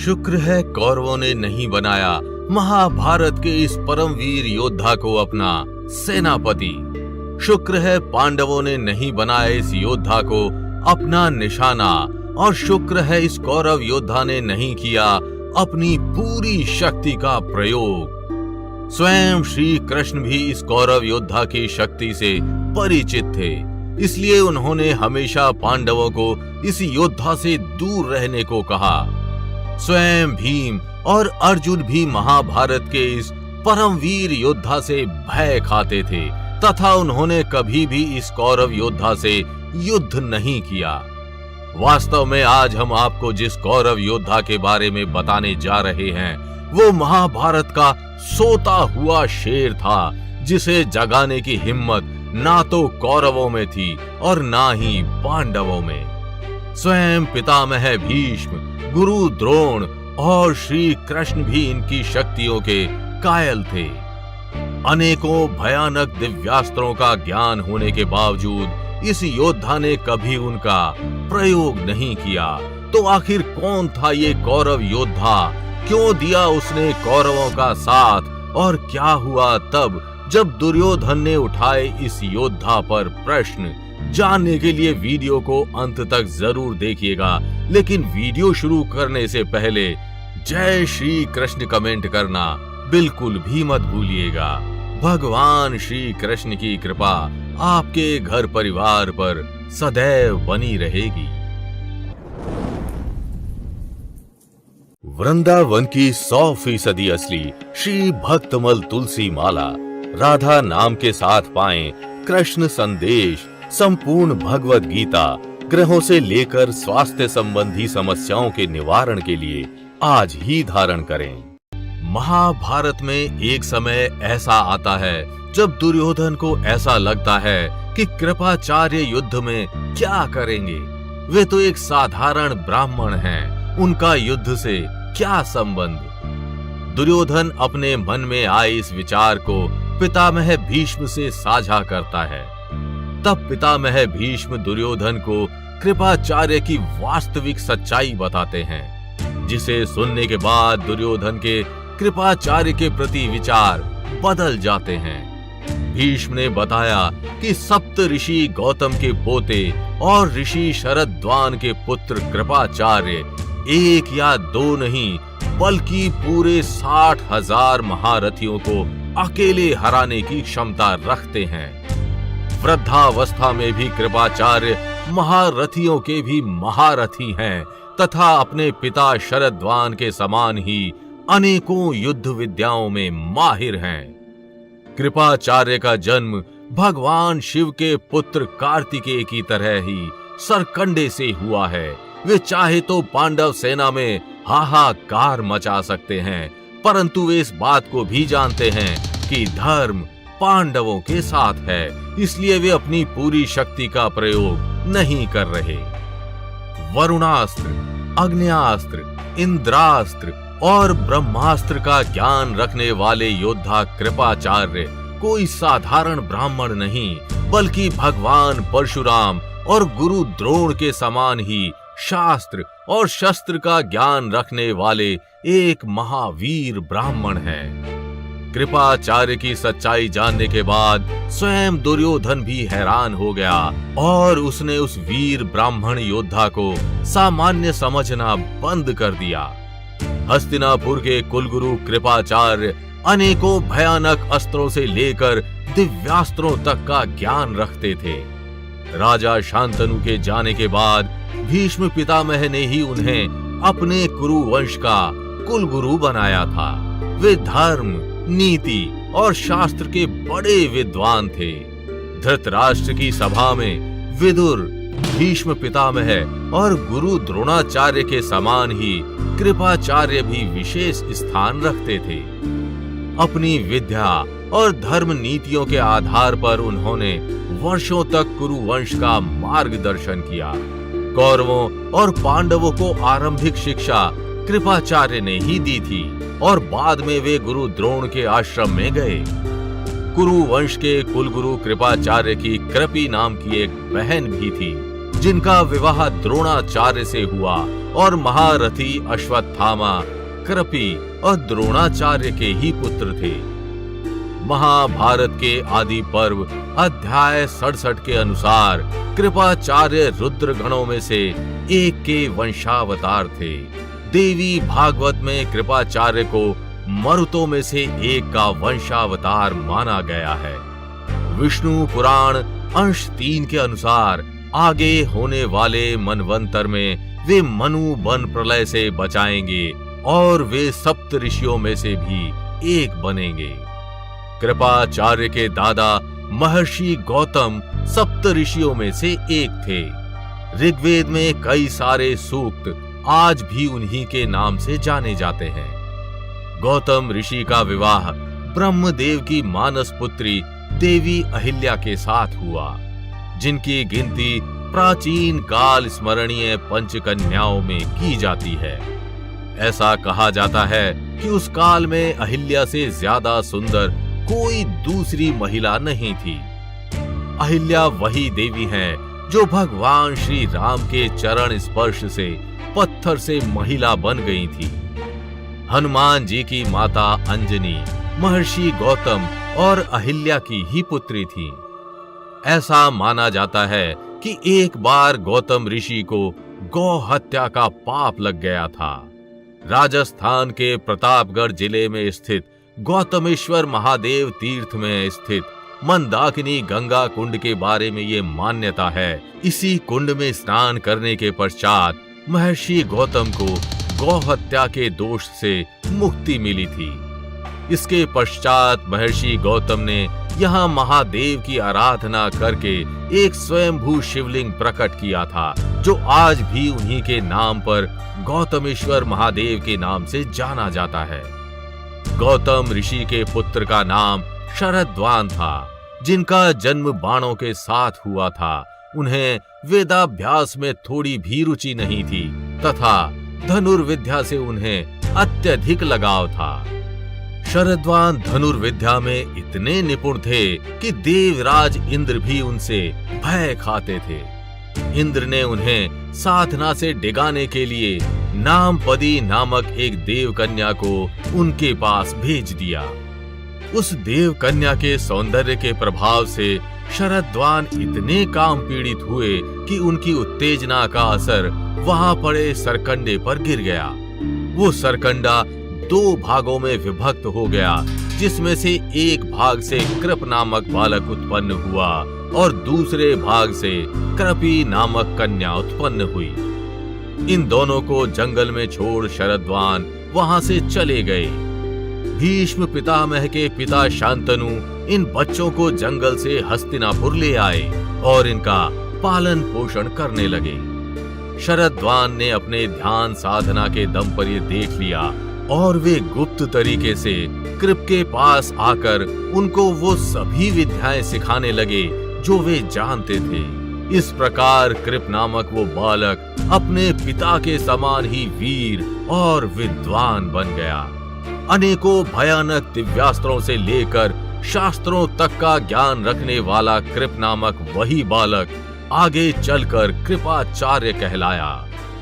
शुक्र है कौरवों ने नहीं बनाया महाभारत के इस परमवीर योद्धा को अपना सेनापति। शुक्र है पांडवों ने नहीं बनाया इस योद्धा को अपना निशाना, और शुक्र है इस कौरव योद्धा ने नहीं किया अपनी पूरी शक्ति का प्रयोग। स्वयं श्री कृष्ण भी इस कौरव योद्धा की शक्ति से परिचित थे, इसलिए उन्होंने हमेशा पांडवों को इस योद्धा से दूर रहने को कहा। स्वयं भीम और अर्जुन भी महाभारत के इस परमवीर योद्धा से भय खाते थे तथा उन्होंने कभी भी इस कौरव योद्धा से युद्ध नहीं किया। वास्तव में आज हम आपको जिस कौरव योद्धा के बारे में बताने जा रहे हैं वो महाभारत का सोता हुआ शेर था, जिसे जगाने की हिम्मत ना तो कौरवों में थी और ना ही पांडवों में। स्वयं पितामह भीष्म, गुरु द्रोण और श्री कृष्ण भी इनकी शक्तियों के कायल थे। अनेकों भयानक दिव्यास्त्रों का ज्ञान होने के बावजूद इस योद्धा ने कभी उनका प्रयोग नहीं किया। तो आखिर कौन था ये कौरव योद्धा? क्यों दिया उसने कौरवों का साथ? और क्या हुआ तब जब दुर्योधन ने उठाए इस योद्धा पर प्रश्न? जानने के लिए वीडियो को अंत तक जरूर देखिएगा, लेकिन वीडियो शुरू करने से पहले जय श्री कृष्ण कमेंट करना बिल्कुल भी मत भूलिएगा। भगवान श्री कृष्ण की कृपा आपके घर परिवार पर सदैव बनी रहेगी। वृंदावन की 100% असली श्री भक्तमल तुलसी माला राधा नाम के साथ पाएं कृष्ण संदेश, संपूर्ण भगवत गीता, ग्रहों से लेकर स्वास्थ्य संबंधी समस्याओं के निवारण के लिए आज ही धारण करें। महाभारत में एक समय ऐसा आता है जब दुर्योधन को ऐसा लगता है कि कृपाचार्य युद्ध में क्या करेंगे। वे तो एक साधारण ब्राह्मण हैं, उनका युद्ध से क्या संबंध। दुर्योधन अपने मन में आए इस विचार को पितामह भीष्म से साझा करता है। तब पितामह भीष्म दुर्योधन को कृपाचार्य की वास्तविक सच्चाई बताते हैं, जिसे सुनने के बाद दुर्योधन के कृपाचार्य के प्रति विचार बदल जाते हैं। भीष्म ने बताया कि सप्त ऋषि गौतम के पोते और ऋषि शरद्वान के पुत्र कृपाचार्य एक या दो नहीं बल्कि पूरे 60,000 महारथियों को अकेले हराने की क्षमता रखते हैं। वृद्धावस्था में भी कृपाचार्य महारथियों के भी महारथी हैं तथा अपने पिता शरद्वान के समान ही अनेकों युद्ध विद्याओं में माहिर हैं। कृपाचार्य का जन्म भगवान शिव के पुत्र कार्तिकेय की तरह ही सरकंडे से हुआ है। वे चाहे तो पांडव सेना में हाहाकार मचा सकते हैं, परंतु वे इस बात को भी जानते हैं कि धर्म पांडवों के साथ है, इसलिए वे अपनी पूरी शक्ति का प्रयोग नहीं कर रहे। वरुणास्त्र, अग्न्यास्त्र, इंद्रास्त्र और ब्रह्मास्त्र का ज्ञान रखने वाले योद्धा कृपाचार्य कोई साधारण ब्राह्मण नहीं बल्कि भगवान परशुराम और गुरु द्रोण के समान ही शास्त्र और शस्त्र का ज्ञान रखने वाले एक महावीर ब्राह्मण है। कृपाचार्य की सच्चाई जानने के बाद स्वयं दुर्योधन भी हैरान हो गया और उसने उस वीर ब्राह्मण योद्धा को सामान्य समझना बंद कर दिया। हस्तिनापुर के कुलगुरु कृपाचार्य अनेकों भयानक अस्त्रों से लेकर दिव्यास्त्रों तक का ज्ञान रखते थे। राजा शांतनु के जाने के बाद भीष्म पितामह ने ही उन्हें अपने कुरु वंश का कुलगुरु बनाया था। वे धर्म, नीति और शास्त्र के बड़े विद्वान थे। धृतराष्ट्र की सभा में विदुर, भीष्म पितामह और गुरु द्रोणाचार्य के समान ही कृपाचार्य भी विशेष स्थान रखते थे। अपनी विद्या और धर्म नीतियों के आधार पर उन्होंने वर्षों तक कुरु वंश का मार्गदर्शन किया। कौरवों और पांडवों को आरंभिक शिक्षा कृपाचार्य ने ही दी थी और बाद में वे गुरु द्रोण के आश्रम में गए। कुरु वंश के कुलगुरु कृपाचार्य की कृपी नाम की एक बहन भी थी। जिनका विवाह द्रोणाचार्य से हुआ और महारथी अश्वत्थामा कृपि और द्रोणाचार्य के ही पुत्र थे। महाभारत के आदि पर्व अध्याय 67 के अनुसार कृपाचार्य रुद्र गणों में से एक के वंशावतार थे। देवी भागवत में कृपाचार्य को मरुतों में से एक का वंशावतार माना गया है। विष्णु पुराण अंश 3 के अनुसार आगे होने वाले मनवंतर में वे मनु वन प्रलय से बचाएंगे और वे सप्त ऋषियों में से भी एक बनेंगे। कृपाचार्य के दादा महर्षि गौतम सप्त ऋषियों में से एक थे। ऋग्वेद में कई सारे सूक्त आज भी उन्हीं के नाम से जाने जाते हैं। गौतम ऋषि का विवाह ब्रह्मदेव की मानस पुत्री देवी अहिल्या के साथ हुआ, जिनकी गिनती प्राचीन काल स्मरणीय पंचकन्याओं में की जाती है। ऐसा कहा जाता है कि उस काल में अहिल्या से ज्यादा सुंदर कोई दूसरी महिला नहीं थी। अहिल्या वही देवी हैं जो भगवान श्री राम के चरण स्पर्श से पत्थर से महिला बन गई थी। हनुमान जी की माता अंजनी महर्षि गौतम और अहिल्या की ही पुत्री थी। ऐसा माना जाता है कि एक बार गौतम ऋषि को गौ हत्या का पाप लग गया था। राजस्थान के प्रतापगढ़ जिले में स्थित गौतमेश्वर महादेव तीर्थ में स्थित मंदाकिनी गंगा कुंड के बारे में ये मान्यता है। इसी कुंड में स्नान करने के पश्चात महर्षि गौतम को गौ हत्या के दोष से मुक्ति मिली थी। इसके पश्चात महर्षि गौतम ने यहाँ महादेव की आराधना करके एक स्वयंभू शिवलिंग प्रकट किया था, जो आज भी उन्हीं के नाम पर गौतमेश्वर महादेव के नाम से जाना जाता है। गौतम ऋषि के पुत्र का नाम शरद्वान था, जिनका जन्म बाणों के साथ हुआ था। उन्हें वेदाभ्यास में थोड़ी भी रुचि नहीं थी तथा धनुर्विद्या से उन्हें अत्यधिक लगाव था। शरद्वान धनुर्विद्या में इतने निपुण थे कि देवराज इंद्र भी उनसे भय खाते थे। इंद्र ने उन्हें साधना से डिगाने के लिए नामपदी नामक एक देव कन्या को उनके पास भेज दिया। उस देव कन्या के सौंदर्य के प्रभाव से शरद्वान इतने काम पीड़ित हुए कि उनकी उत्तेजना का असर वहां पड़े सरकंडे पर गिर गया। वो सरकंडा 2 भागों में विभक्त हो गया, जिसमें से एक भाग से कृप नामक बालक उत्पन्न हुआ और दूसरे भाग से कृपि नामक कन्या उत्पन्न हुई। इन दोनों को जंगल में छोड़ शरद्वान वहां से चले गए। भीष्म पितामह के पिता शांतनु इन बच्चों को जंगल से हस्तिनापुर ले आए और इनका पालन पोषण करने लगे। शरद्वान ने अपने ध्यान साधना के दम पर ये देख लिया और वे गुप्त तरीके से कृप के पास आकर उनको वो सभी विद्याएं सिखाने लगे जो वे जानते थे। इस प्रकार कृप नामक वो बालक अपने पिता के समान ही वीर और विद्वान बन गया। अनेकों भयानक दिव्यास्त्रों से लेकर शास्त्रों तक का ज्ञान रखने वाला कृप नामक वही बालक आगे चलकर कृपाचार्य कहलाया।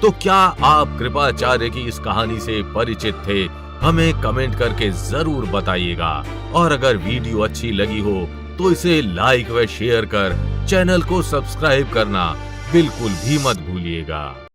तो क्या आप कृपाचार्य की इस कहानी से परिचित थे? हमें कमेंट करके जरूर बताइएगा। और अगर वीडियो अच्छी लगी हो तो इसे लाइक व शेयर कर चैनल को सब्सक्राइब करना बिल्कुल भी मत भूलिएगा।